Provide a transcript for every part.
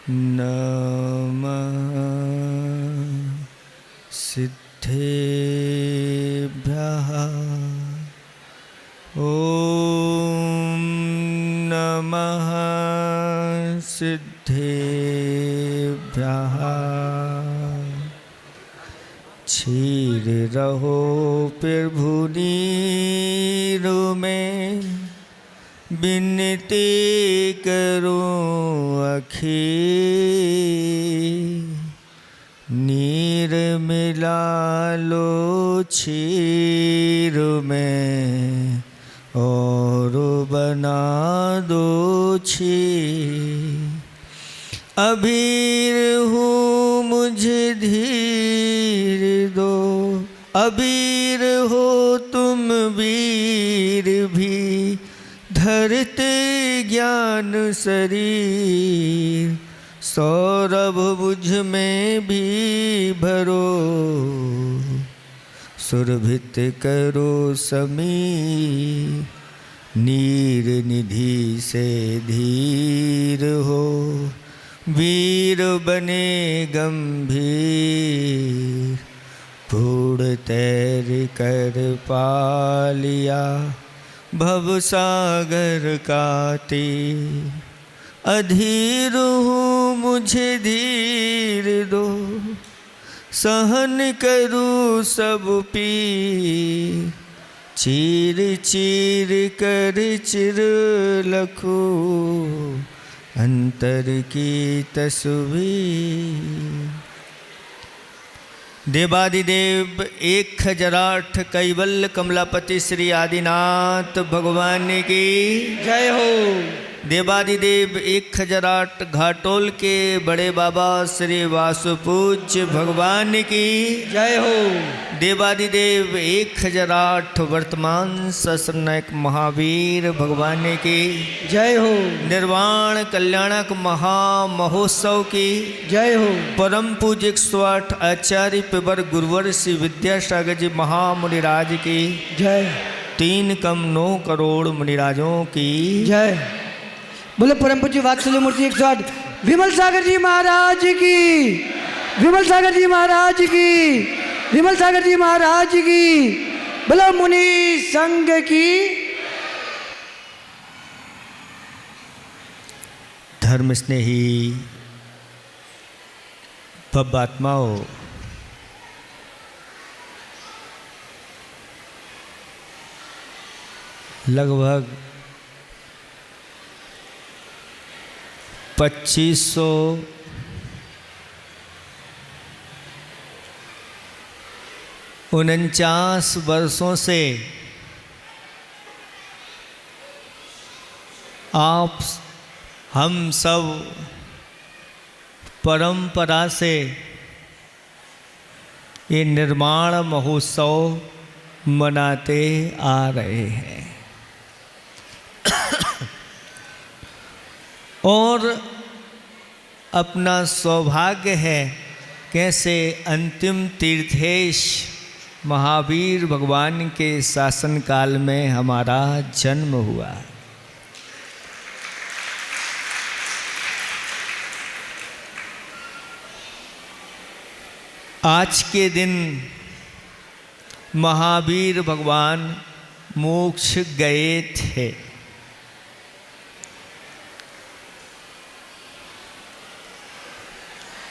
नमः सिद्धेभ्यः। ॐ नमः सिद्धेभ्यः। क्षीर रहो प्रभुनीर में विनती करूं अखी। नीर मिला लो क्षीर में और बना दो क्षीर। अबीर हूँ मुझे धीर दो, अबीर हो तुम वीर भी। धरते ज्ञान शरीर, सौरभ बुझ में भी भरो। सुरभित करो समीर, नीर निधि से धीर हो। वीर बने गंभीर, पूर्ण तैर कर पा लिया भवसागर का तीर। अधीर हूँ मुझे धीर दो, सहन करूँ सब पीर। चीर चीर कर चिर लखूँ अंतर की तस्वीर। देवादिदेव 1008 कैवल्य कमलापति श्री आदिनाथ भगवान की जय हो। देवादिदेव 1008 घाटोल के बड़े बाबा श्री वासुपूज्य भगवान की जय हो। देवादिदेव 1008 वर्तमान ससनायक महावीर भगवान की जय हो। निर्वाण कल्याणक महामहोत्सव की जय हो। परम पूज्य 108 आचार्य पिबर गुरुवर श्री विद्यासागर जी महामुनिराज की जय। 3 कम 9 करोड़ मुनिराजों की जय। बोले परम पूज्य वात्सल्य मूर्ति 108 विमल सागर जी महाराज की, विमल सागर जी महाराज की, विमल सागर जी महाराज की। बोलो मुनि संघ की। धर्म स्नेही भव्यात्माओं, लगभग 2549 वर्षों से आप हम सब परंपरा से ये निर्माण महोत्सव मनाते आ रहे हैं और अपना सौभाग्य है कैसे अंतिम तीर्थेश महावीर भगवान के शासन काल में हमारा जन्म हुआ। आज के दिन महावीर भगवान मोक्ष गए थे।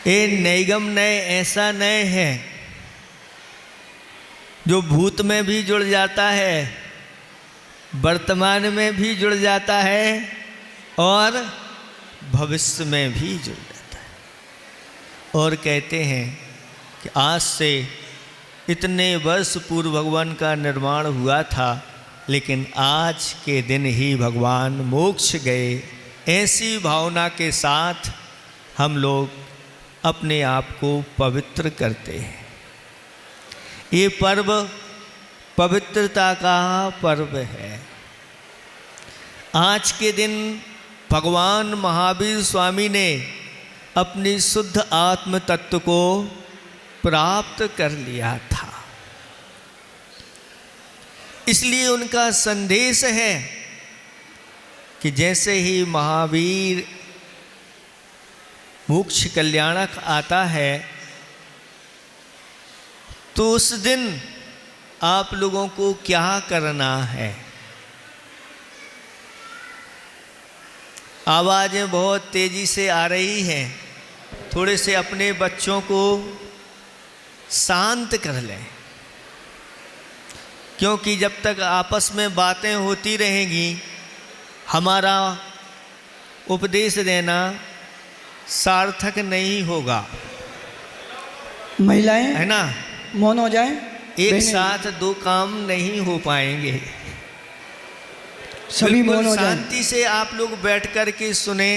ये नैगम नय ऐसा नय है जो भूत में भी जुड़ जाता है, वर्तमान में भी जुड़ जाता है और भविष्य में भी जुड़ जाता है। और कहते हैं कि आज से इतने वर्ष पूर्व भगवान का निर्माण हुआ था, लेकिन आज के दिन ही भगवान मोक्ष गए। ऐसी भावना के साथ हम लोग अपने आप को पवित्र करते हैं। ये पर्व पवित्रता का पर्व है। आज के दिन भगवान महावीर स्वामी ने अपनी शुद्ध आत्म तत्व को प्राप्त कर लिया था, इसलिए उनका संदेश है कि जैसे ही महावीर मोक्ष कल्याणक आता है, तो उस दिन आप लोगों को क्या करना है। आवाज़ें बहुत तेज़ी से आ रही हैं, थोड़े से अपने बच्चों को शांत कर लें, क्योंकि जब तक आपस में बातें होती रहेंगी हमारा उपदेश देना सार्थक नहीं होगा, महिलाएं है ना। मौन हो जाएं। एक बहनें, साथ दो काम नहीं हो पाएंगे। सभी बिल्कुल मौन हो जाएं। शांति से आप लोग बैठ कर के सुने।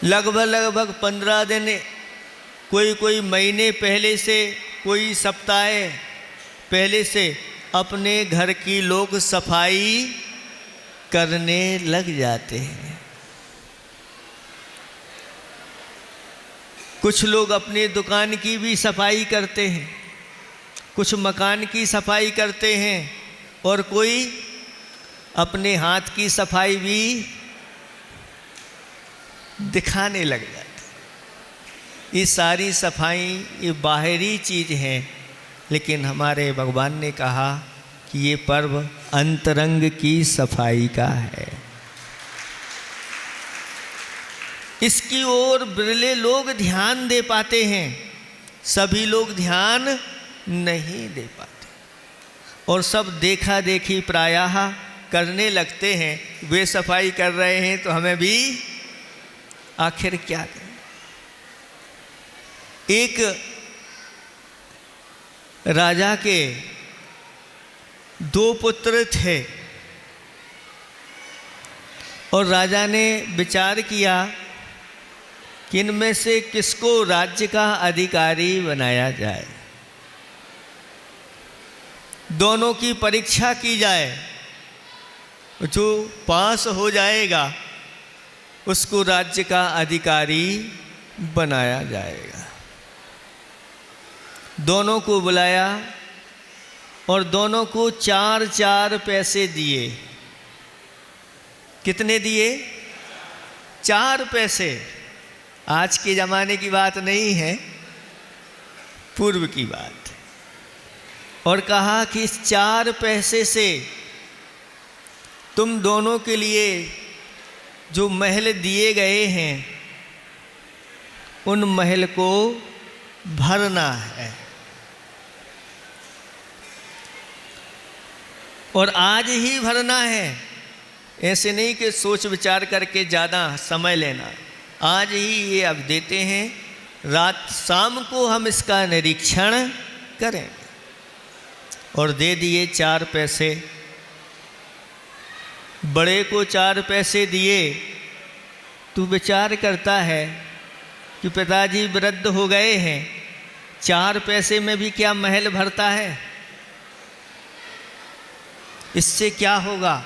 लगभग 15 दिन, कोई महीने पहले से, कोई सप्ताह पहले से अपने घर की लोग सफाई करने लग जाते हैं। कुछ लोग अपने दुकान की भी सफाई करते हैं, कुछ मकान की सफाई करते हैं, और कोई अपने हाथ की सफाई भी दिखाने लग जाते हैं। ये सारी सफाई ये बाहरी चीज़ हैं, लेकिन हमारे भगवान ने कहा कि ये पर्व अंतरंग की सफाई का है। इसकी ओर बिरले लोग ध्यान दे पाते हैं, सभी लोग ध्यान नहीं दे पाते, और सब देखा देखी प्रायः करने लगते हैं। वे सफाई कर रहे हैं तो हमें भी आखिर क्या करें। एक राजा के 2 पुत्र थे, और राजा ने विचार किया कि इनमें से किसको राज्य का अधिकारी बनाया जाए। दोनों की परीक्षा की जाए, जो पास हो जाएगा उसको राज्य का अधिकारी बनाया जाएगा। दोनों को बुलाया और दोनों को 4 पैसे दिए। कितने दिए? 4 पैसे। आज के ज़माने की बात नहीं है, पूर्व की बात। और कहा कि इस 4 पैसे से तुम दोनों के लिए जो महल दिए गए हैं उन महल को भरना है, और आज ही भरना है। ऐसे नहीं कि सोच विचार करके ज़्यादा समय लेना, आज ही ये अब देते हैं, रात शाम को हम इसका निरीक्षण करें। और दे दिए 4 पैसे। बड़े को 4 पैसे दिए तो विचार करता है कि पिताजी वृद्ध हो गए हैं, 4 पैसे में भी क्या महल भरता है, इससे क्या होगा।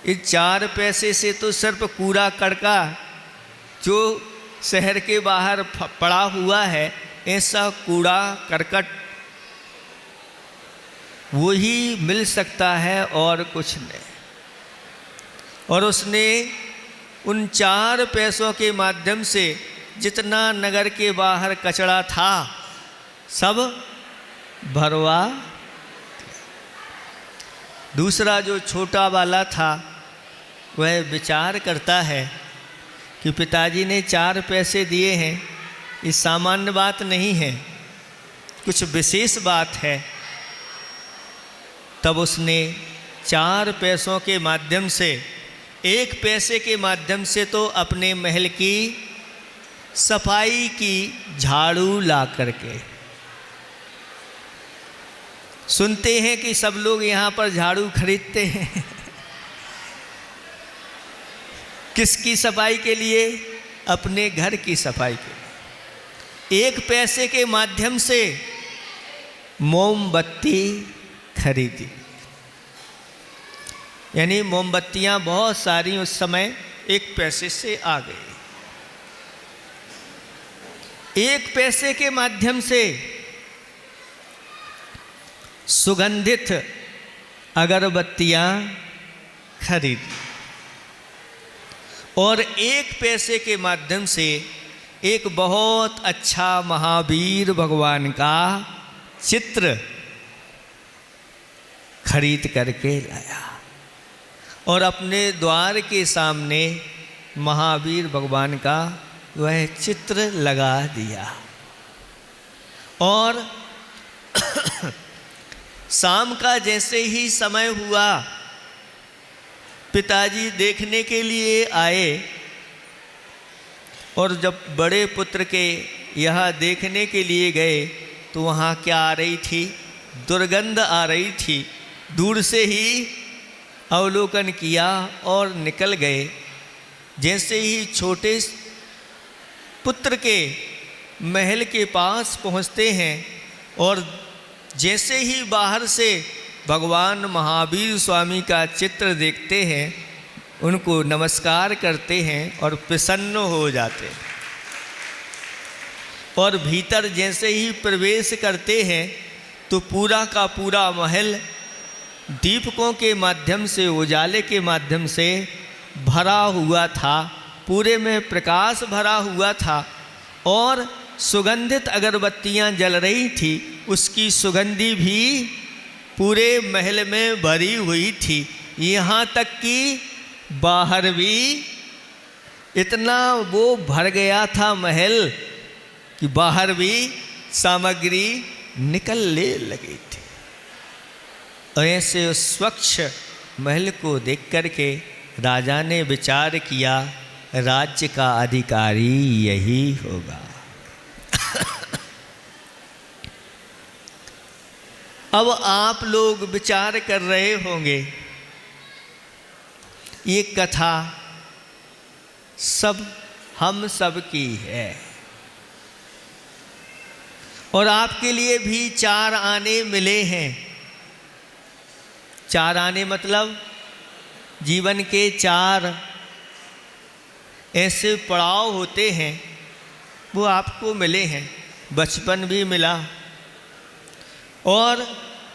इस 4 पैसे से तो सिर्फ कूड़ा कड़का जो शहर के बाहर पड़ा हुआ है, ऐसा कूड़ा करकट वो ही मिल सकता है और कुछ नहीं। और उसने उन 4 पैसों के माध्यम से जितना नगर के बाहर कचरा था सब भरवा। दूसरा जो छोटा वाला था वह विचार करता है कि पिताजी ने 4 पैसे दिए हैं, ये सामान्य बात नहीं है, कुछ विशेष बात है। तब उसने 4 पैसों के माध्यम से, 1 पैसे के माध्यम से तो अपने महल की सफाई की झाड़ू ला करके। सुनते हैं कि सब लोग यहाँ पर झाड़ू खरीदते हैं किसकी सफाई के लिए? अपने घर की सफाई के लिए। 1 पैसे के माध्यम से मोमबत्ती खरीदी, यानी मोमबत्तियां बहुत सारी उस समय 1 पैसे से आ गई। 1 पैसे के माध्यम से सुगंधित अगरबत्तियां खरीदी। और 1 पैसे के माध्यम से एक बहुत अच्छा महावीर भगवान का चित्र खरीद करके लाया और अपने द्वार के सामने महावीर भगवान का वह चित्र लगा दिया। और शाम का जैसे ही समय हुआ, पिताजी देखने के लिए आए और जब बड़े पुत्र के यहाँ देखने के लिए गए तो वहाँ क्या आ रही थी? दुर्गंध आ रही थी। दूर से ही अवलोकन किया और निकल गए। जैसे ही छोटे पुत्र के महल के पास पहुँचते हैं और जैसे ही बाहर से भगवान महावीर स्वामी का चित्र देखते हैं, उनको नमस्कार करते हैं और प्रसन्न हो जाते हैं। और भीतर जैसे ही प्रवेश करते हैं तो पूरा का पूरा महल दीपकों के माध्यम से, उजाले के माध्यम से भरा हुआ था, पूरे में प्रकाश भरा हुआ था और सुगंधित अगरबत्तियां जल रही थी। उसकी सुगंधी भी पूरे महल में भरी हुई थी। यहाँ तक कि बाहर भी इतना वो भर गया था महल कि बाहर भी सामग्री निकलने लगी थी। और ऐसे उस स्वच्छ महल को देख करके राजा ने विचार किया, राज्य का अधिकारी यही होगा। अब आप लोग विचार कर रहे होंगे, ये कथा सब हम सब की है और आपके लिए भी 4 आने मिले हैं। 4 आने मतलब जीवन के 4 ऐसे पड़ाव होते हैं, वो आपको मिले हैं। बचपन भी मिला और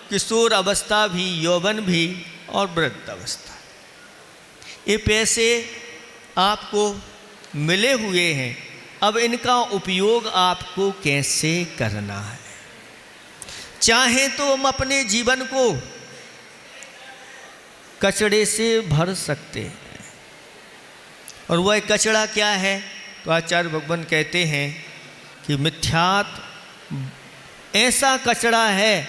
किशोर अवस्था भी, यौवन भी और वृद्ध अवस्था। ये पैसे आपको मिले हुए हैं। अब इनका उपयोग आपको कैसे करना है? चाहे तो हम अपने जीवन को कचड़े से भर सकते हैं। और वह कचड़ा क्या है? तो आचार्य भगवान कहते हैं कि मिथ्यात्व ऐसा कचड़ा है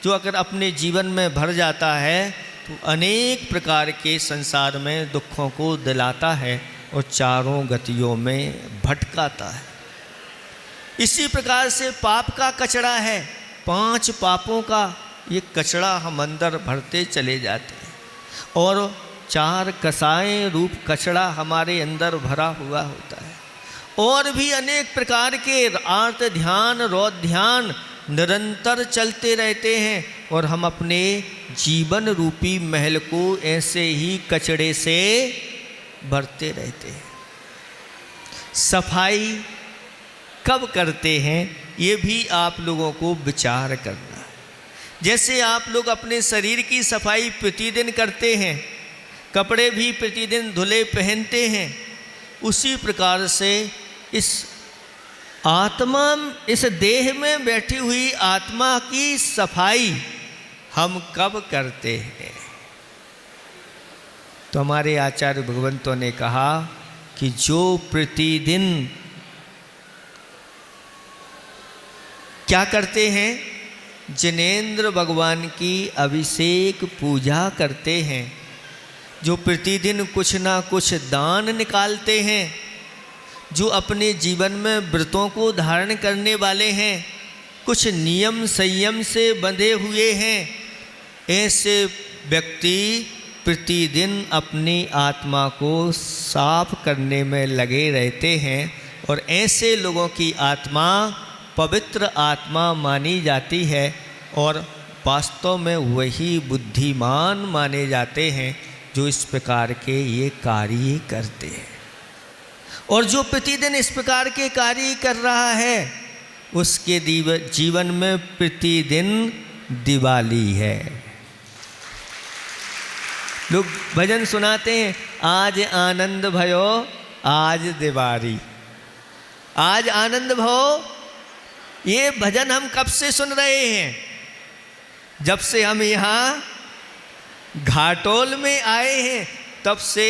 जो अगर अपने जीवन में भर जाता है तो अनेक प्रकार के संसार में दुखों को दिलाता है और चारों गतियों में भटकाता है। इसी प्रकार से पाप का कचड़ा है, 5 पापों का ये कचड़ा हम अंदर भरते चले जाते हैं और 4 कसाएं रूप कचड़ा हमारे अंदर भरा हुआ होता है। और भी अनेक प्रकार के आर्त ध्यान, रौद्र ध्यान निरंतर चलते रहते हैं और हम अपने जीवन रूपी महल को ऐसे ही कचड़े से भरते रहते हैं। सफाई कब करते हैं ये भी आप लोगों को विचार करना है। जैसे आप लोग अपने शरीर की सफाई प्रतिदिन करते हैं, कपड़े भी प्रतिदिन धुले पहनते हैं, उसी प्रकार से इस आत्मा, इस देह में बैठी हुई आत्मा की सफाई हम कब करते हैं? तो हमारे आचार्य भगवंतों ने कहा कि जो प्रतिदिन क्या करते हैं? जिनेंद्र भगवान की अभिषेक पूजा करते हैं, जो प्रतिदिन कुछ ना कुछ दान निकालते हैं, जो अपने जीवन में व्रतों को धारण करने वाले हैं, कुछ नियम संयम से बंधे हुए हैं, ऐसे व्यक्ति प्रतिदिन अपनी आत्मा को साफ करने में लगे रहते हैं और ऐसे लोगों की आत्मा पवित्र आत्मा मानी जाती है और वास्तव में वही बुद्धिमान माने जाते हैं जो इस प्रकार के ये कार्य करते हैं। और जो प्रतिदिन इस प्रकार के कार्य कर रहा है उसके जीवन में प्रतिदिन दिवाली है। लोग भजन सुनाते हैं, आज आनंद भयो आज दिवाली, आज आनंद भयो। ये भजन हम कब से सुन रहे हैं? जब से हम यहाँ घाटोल में आए हैं, तब से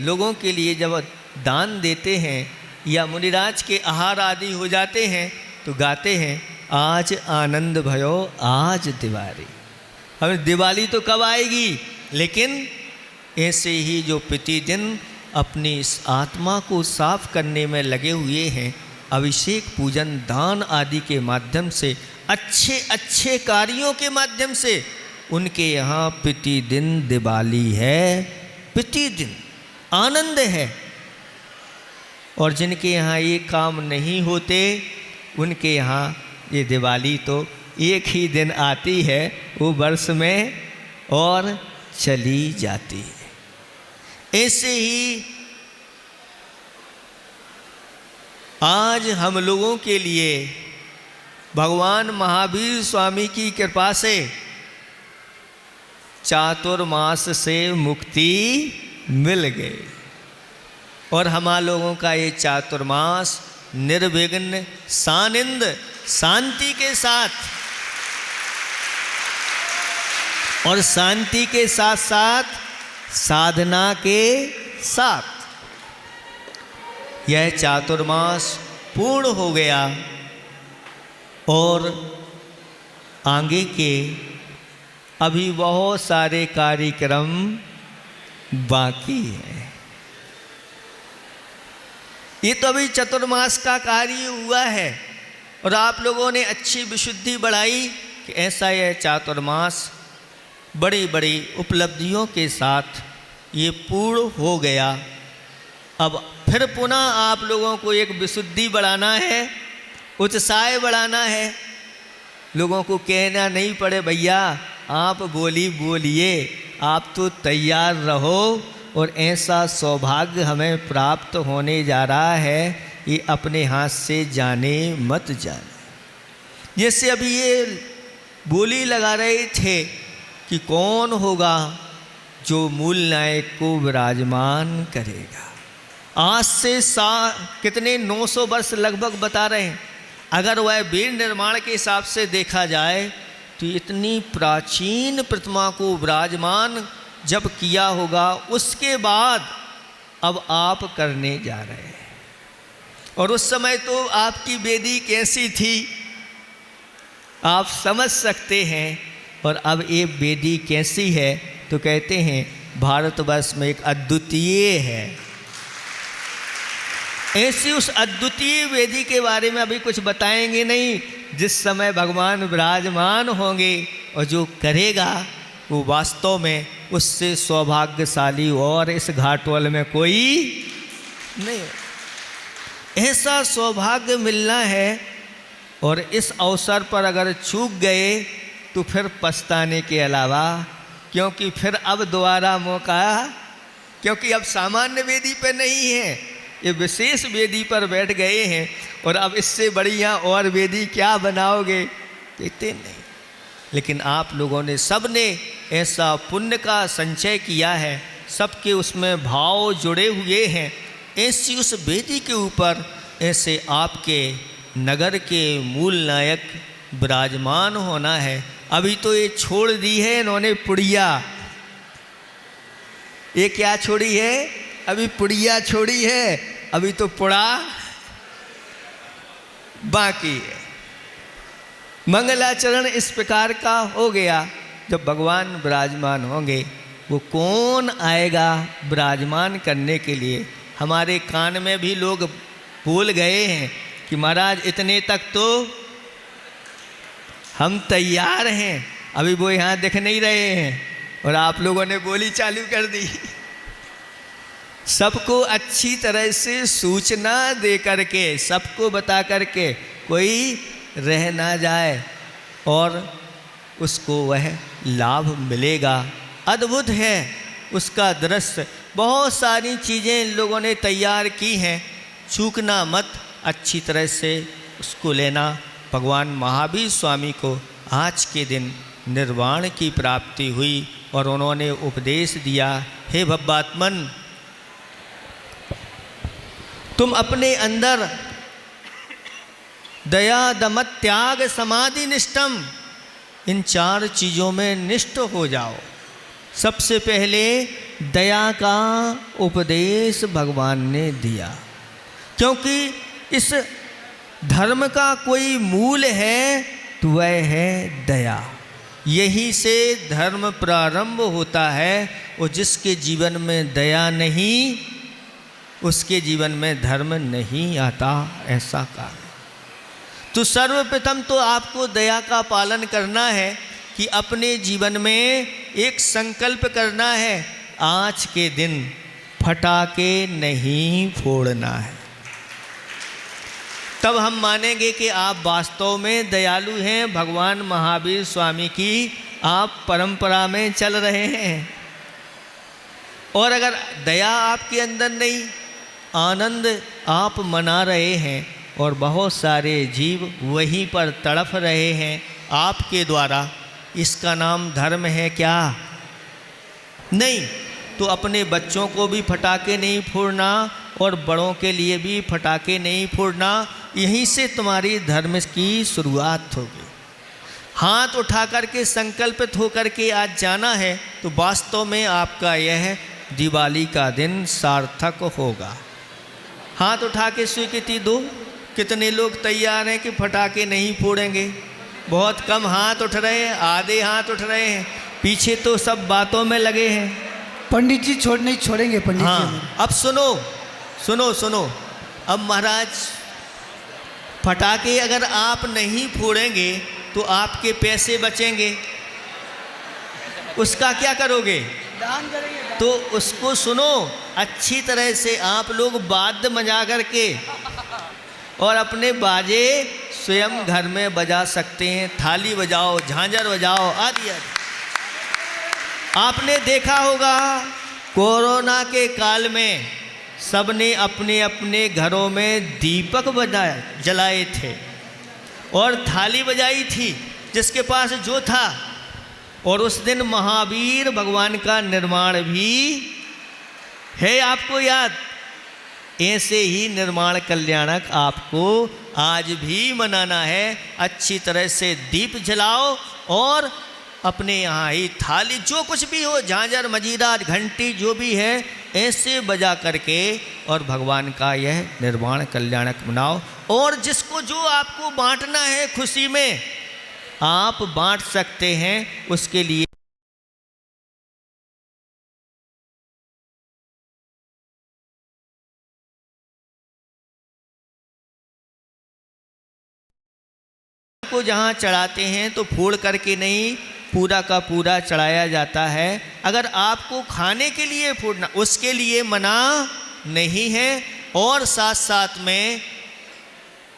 लोगों के लिए जब दान देते हैं या मुनिराज के आहार आदि हो जाते हैं तो गाते हैं, आज आनंद भयो आज दिवाली। हमें दिवाली तो कब आएगी, लेकिन ऐसे ही जो प्रतिदिन अपनी इस आत्मा को साफ करने में लगे हुए हैं, अभिषेक पूजन दान आदि के माध्यम से, अच्छे अच्छे कार्यों के माध्यम से, उनके यहाँ प्रतिदिन दिवाली है, प्रतिदिन आनंद है। और जिनके यहाँ ये काम नहीं होते, उनके यहाँ ये दिवाली तो एक ही दिन आती है, वो वर्ष में और चली जाती है। ऐसे ही आज हम लोगों के लिए भगवान महावीर स्वामी की कृपा से चातुर्मास से मुक्ति मिल गई, और हम लोगों का ये चातुर्मास निर्विघ्न सानिंद शांति के साथ, और शांति के साथ साथ साधना के साथ यह चातुर्मास पूर्ण हो गया। और आगे के अभी बहुत सारे कार्यक्रम बाकी हैं। ये तो अभी चतुर्मास का कार्य हुआ है, और आप लोगों ने अच्छी विशुद्धि बढ़ाई कि ऐसा यह चातुर्मास बड़ी बड़ी उपलब्धियों के साथ ये पूर्ण हो गया। अब फिर पुनः आप लोगों को एक विशुद्धि बढ़ाना है, उत्साह बढ़ाना है। लोगों को कहना नहीं पड़े, भैया आप बोलिए, आप तो तैयार रहो, और ऐसा सौभाग्य हमें प्राप्त होने जा रहा है, ये अपने हाथ से जाने मत जाने। जैसे अभी ये बोली लगा रहे थे कि कौन होगा जो मूल नायक को विराजमान करेगा। आज से कितने 900 वर्ष लगभग बता रहे हैं। अगर वह वीर निर्माण के हिसाब से देखा जाए तो इतनी प्राचीन प्रतिमा को विराजमान जब किया होगा, उसके बाद अब आप करने जा रहे हैं। और उस समय तो आपकी वेदी कैसी थी आप समझ सकते हैं। और अब ये वेदी कैसी है तो कहते हैं भारतवर्ष में एक अद्वितीय है। ऐसी उस अद्वितीय वेदी के बारे में अभी कुछ बताएंगे नहीं। जिस समय भगवान विराजमान होंगे और जो करेगा वो वास्तव में उससे सौभाग्यशाली और इस घाटोल में कोई नहीं। ऐसा सौभाग्य मिलना है, और इस अवसर पर अगर चूक गए तो फिर पछताने के अलावा, क्योंकि फिर अब दोबारा मौका, क्योंकि अब सामान्य वेदी पर नहीं है, ये विशेष वेदी पर बैठ गए हैं, और अब इससे बढ़िया और वेदी क्या बनाओगे, कहते नहीं। लेकिन आप लोगों ने सबने ऐसा पुण्य का संचय किया है, सबके उसमें भाव जुड़े हुए हैं। ऐसी उस वेदी के ऊपर ऐसे आपके नगर के मूल नायक विराजमान होना है। अभी तो ये छोड़ दी है इन्होंने पुड़िया। ये क्या छोड़ी है? अभी पुड़िया छोड़ी है, अभी तो पुड़ा बाकी है। मंगलाचरण इस प्रकार का हो गया। जब भगवान विराजमान होंगे, वो कौन आएगा विराजमान करने के लिए? हमारे कान में भी लोग बोल गए हैं कि महाराज इतने तक तो हम तैयार हैं, अभी वो यहाँ दिख नहीं रहे हैं, और आप लोगों ने बोली चालू कर दी। सबको अच्छी तरह से सूचना दे करके, सबको बता करके कोई रह ना जाए, और उसको वह लाभ मिलेगा। अद्भुत है उसका दृश्य। बहुत सारी चीज़ें इन लोगों ने तैयार की हैं, चूकना मत, अच्छी तरह से उसको लेना। भगवान महावीर स्वामी को आज के दिन निर्वाण की प्राप्ति हुई, और उन्होंने उपदेश दिया, हे भव्यात्मन, तुम अपने अंदर दया, दमन, त्याग, समाधि, निष्ठम, इन 4 चीज़ों में निष्ठ हो जाओ। सबसे पहले दया का उपदेश भगवान ने दिया, क्योंकि इस धर्म का कोई मूल है तो वह है दया। यही से धर्म प्रारंभ होता है, और जिसके जीवन में दया नहीं उसके जीवन में धर्म नहीं आता, ऐसा कारण। तो सर्वप्रथम तो आपको दया का पालन करना है कि अपने जीवन में एक संकल्प करना है, आज के दिन फटाके नहीं फोड़ना है। तब हम मानेंगे कि आप वास्तव में दयालु हैं, भगवान महावीर स्वामी की आप परंपरा में चल रहे हैं। और अगर दया आपके अंदर नहीं, आनंद आप मना रहे हैं और बहुत सारे जीव वहीं पर तड़प रहे हैं आपके द्वारा, इसका नाम धर्म है क्या? नहीं। तो अपने बच्चों को भी फटाके नहीं फोड़ना और बड़ों के लिए भी फटाके नहीं फोड़ना, यहीं से तुम्हारी धर्म की शुरुआत होगी। हाथ उठा करके संकल्पित होकर के आज जाना है तो वास्तव में आपका यह दिवाली का दिन सार्थक होगा। हाथ उठा के स्वीकृति दो। कितने लोग तैयार हैं कि फटाके नहीं फोड़ेंगे? बहुत कम हाथ उठ रहे हैं, आधे हाथ उठ रहे हैं, पीछे तो सब बातों में लगे हैं। पंडित जी नहीं छोड़ेंगे पंडित जी। हाँ, अब सुनो सुनो सुनो। अब महाराज, फटाके अगर आप नहीं फोड़ेंगे तो आपके पैसे बचेंगे, उसका क्या करोगे? दान करेंगे। तो उसको सुनो अच्छी तरह से। आप लोग वाद्य बजा करके और अपने बाजे स्वयं घर में बजा सकते हैं, थाली बजाओ, झांझर बजाओ, आदि आदि। आपने देखा होगा कोरोना के काल में सबने अपने अपने घरों में दीपक जलाए थे और थाली बजाई थी जिसके पास जो था। और उस दिन महावीर भगवान का निर्माण भी है, आपको याद? ऐसे ही निर्माण कल्याणक आपको आज भी मनाना है। अच्छी तरह से दीप जलाओ और अपने यहाँ ही थाली, जो कुछ भी हो, झांझर, मजीरा, घंटी, जो भी है, ऐसे बजा करके और भगवान का यह निर्माण कल्याणक मनाओ। और जिसको जो आपको बांटना है खुशी में आप बांट सकते हैं, उसके लिए को जहाँ चढ़ाते हैं तो फोड़ करके नहीं, पूरा का पूरा चढ़ाया जाता है। अगर आपको खाने के लिए फोड़ना, उसके लिए मना नहीं है। और साथ साथ में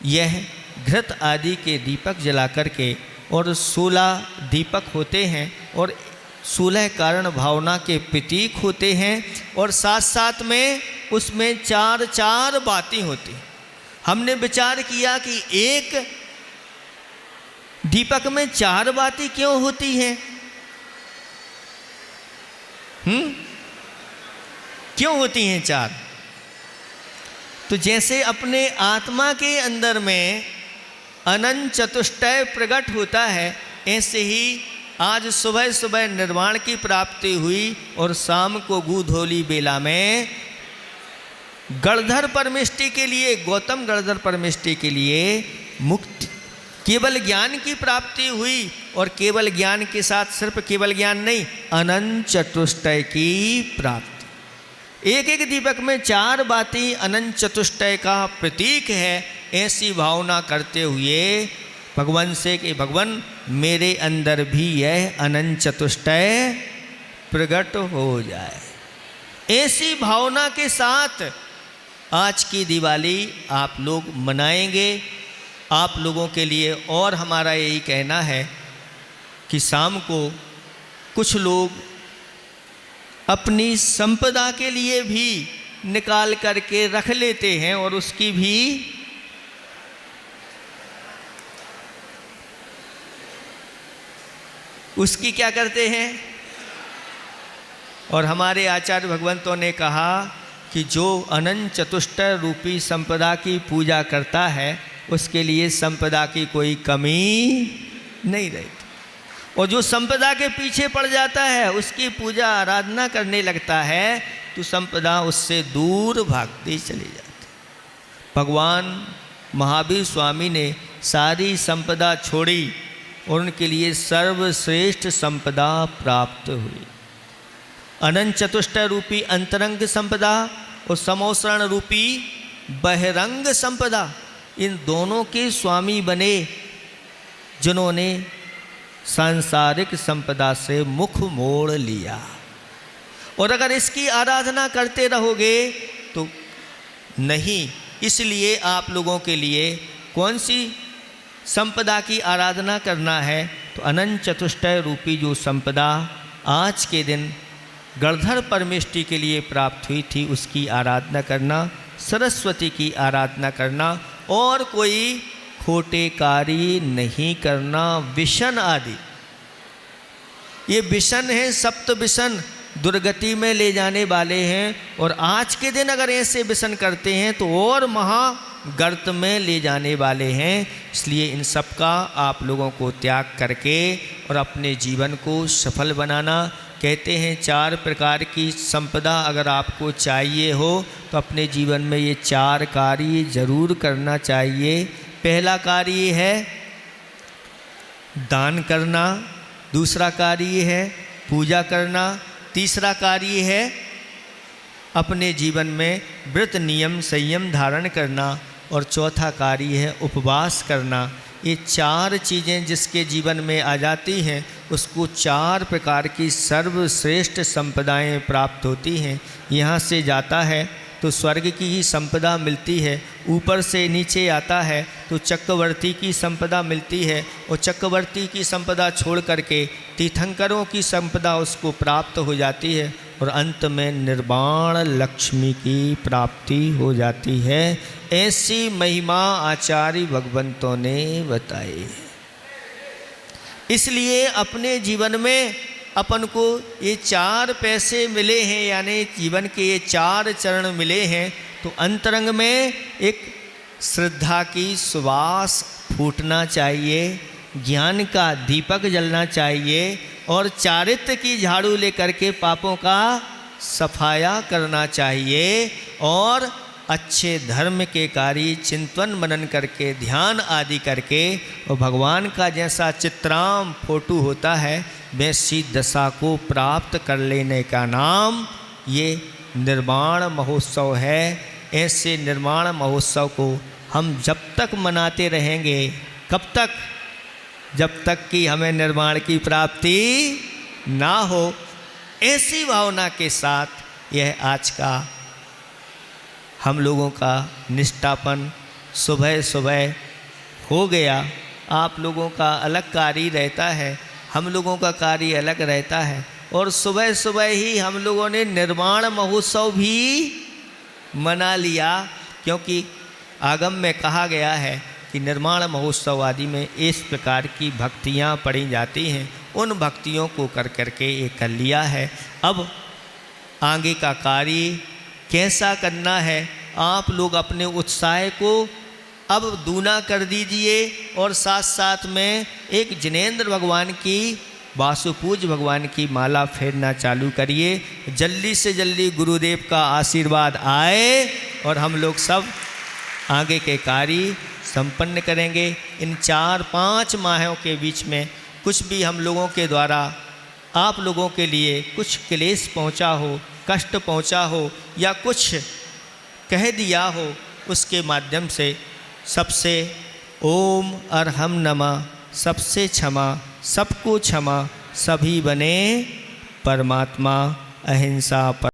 यह घृत आदि के दीपक जला करके, और 16 दीपक होते हैं और 16 कारण भावना के प्रतीक होते हैं। और साथ साथ में उसमें 4 बातें होती। हमने विचार किया कि एक दीपक में 4 बातें क्यों होती हैं? क्यों होती हैं 4? तो जैसे अपने आत्मा के अंदर में अनंत चतुष्टय प्रकट होता है, ऐसे ही आज सुबह सुबह निर्वाण की प्राप्ति हुई और शाम को गोधूली बेला में गणधर परमेष्टि के लिए, गौतम गणधर परमेष्टि के लिए मुक्ति, केवल ज्ञान की प्राप्ति हुई। और केवल ज्ञान के साथ सिर्फ केवल ज्ञान नहीं, अनंत चतुष्टय की प्राप्ति। एक एक दीपक में 4 बातें अनंत चतुष्टय का प्रतीक है। ऐसी भावना करते हुए भगवान से कि भगवान मेरे अंदर भी यह अनंत चतुष्टय प्रकट हो जाए। ऐसी भावना के साथ आज की दिवाली आप लोग मनाएंगे। आप लोगों के लिए और हमारा यही कहना है कि शाम को कुछ लोग अपनी संपदा के लिए भी निकाल करके रख लेते हैं और उसकी भी क्या करते हैं? और हमारे आचार्य भगवंतों ने कहा कि जो अनंत चतुष्टय रूपी संपदा की पूजा करता है उसके लिए संपदा की कोई कमी नहीं रहती, और जो संपदा के पीछे पड़ जाता है उसकी पूजा आराधना करने लगता है तो संपदा उससे दूर भागती चली जाती। भगवान महावीर स्वामी ने सारी संपदा छोड़ी और उनके लिए सर्वश्रेष्ठ संपदा प्राप्त हुई। अनंत चतुष्टय रूपी अंतरंग संपदा और समोसरण रूपी बहिरंग संपदा, इन दोनों के स्वामी बने जिन्होंने सांसारिक संपदा से मुख मोड़ लिया। और अगर इसकी आराधना करते रहोगे तो नहीं, इसलिए आप लोगों के लिए कौन सी संपदा की आराधना करना है, तो अनंत चतुष्टय रूपी जो संपदा आज के दिन गणधर परमेष्टि के लिए प्राप्त हुई थी उसकी आराधना करना, सरस्वती की आराधना करना, और कोई खोटे कार्य नहीं करना। विषण आदि, ये विषण है, सप्त विषण दुर्गति में ले जाने वाले हैं, और आज के दिन अगर ऐसे व्यसन करते हैं तो और महागर्त में ले जाने वाले हैं। इसलिए इन सब का आप लोगों को त्याग करके और अपने जीवन को सफल बनाना। कहते हैं 4 प्रकार की संपदा अगर आपको चाहिए हो तो अपने जीवन में ये 4 कार्य जरूर करना चाहिए। पहला कार्य है दान करना, दूसरा कार्य है पूजा करना, तीसरा कार्य है अपने जीवन में व्रत नियम संयम धारण करना, और चौथा कार्य है उपवास करना। ये 4 चीज़ें जिसके जीवन में आ जाती हैं उसको 4 प्रकार की सर्वश्रेष्ठ संपदाएं प्राप्त होती हैं। यहाँ से जाता है तो स्वर्ग की ही संपदा मिलती है, ऊपर से नीचे आता है तो चक्रवर्ती की संपदा मिलती है, और चक्रवर्ती की संपदा छोड़ करके तीर्थंकरों की संपदा उसको प्राप्त हो जाती है, और अंत में निर्वाण लक्ष्मी की प्राप्ति हो जाती है। ऐसी महिमा आचार्य भगवंतों ने बताई है। इसलिए अपने जीवन में अपन को ये 4 पैसे मिले हैं, यानी जीवन के ये 4 चरण मिले हैं, तो अंतरंग में एक श्रद्धा की सुवास फूटना चाहिए, ज्ञान का दीपक जलना चाहिए, और चारित्र की झाड़ू लेकर के पापों का सफाया करना चाहिए, और अच्छे धर्म के कार्य चिंतन मनन करके ध्यान आदि करके, और भगवान का जैसा चित्राम फोटो होता है वैसी दशा को प्राप्त कर लेने का नाम ये निर्वाण महोत्सव है। ऐसे निर्वाण महोत्सव को हम जब तक मनाते रहेंगे, कब तक? जब तक कि हमें निर्वाण की प्राप्ति ना हो। ऐसी भावना के साथ यह आज का हम लोगों का निष्ठापन सुबह सुबह हो गया। आप लोगों का अलग कार्य रहता है, हम लोगों का कार्य अलग रहता है, और सुबह सुबह ही हम लोगों ने निर्वाण महोत्सव भी मना लिया, क्योंकि आगम में कहा गया है कि निर्वाण महोत्सव आदि में इस प्रकार की भक्तियाँ पढ़ी जाती हैं। उन भक्तियों को कर करके ये कर लिया है। अब आगे का कार्य कैसा करना है, आप लोग अपने उत्साह को अब दूना कर दीजिए, और साथ साथ में एक जिनेंद्र भगवान की वासुपूज भगवान की माला फेरना चालू करिए। जल्दी से जल्दी गुरुदेव का आशीर्वाद आए और हम लोग सब आगे के कार्य संपन्न करेंगे। इन 4-5 माहों के बीच में कुछ भी हम लोगों के द्वारा आप लोगों के लिए कुछ क्लेश पहुंचा हो, कष्ट पहुंचा हो, या कुछ कह दिया हो, उसके माध्यम से सबसे ओम अरहम नमः, सबसे क्षमा, सबको क्षमा, सभी बने परमात्मा, अहिंसा पर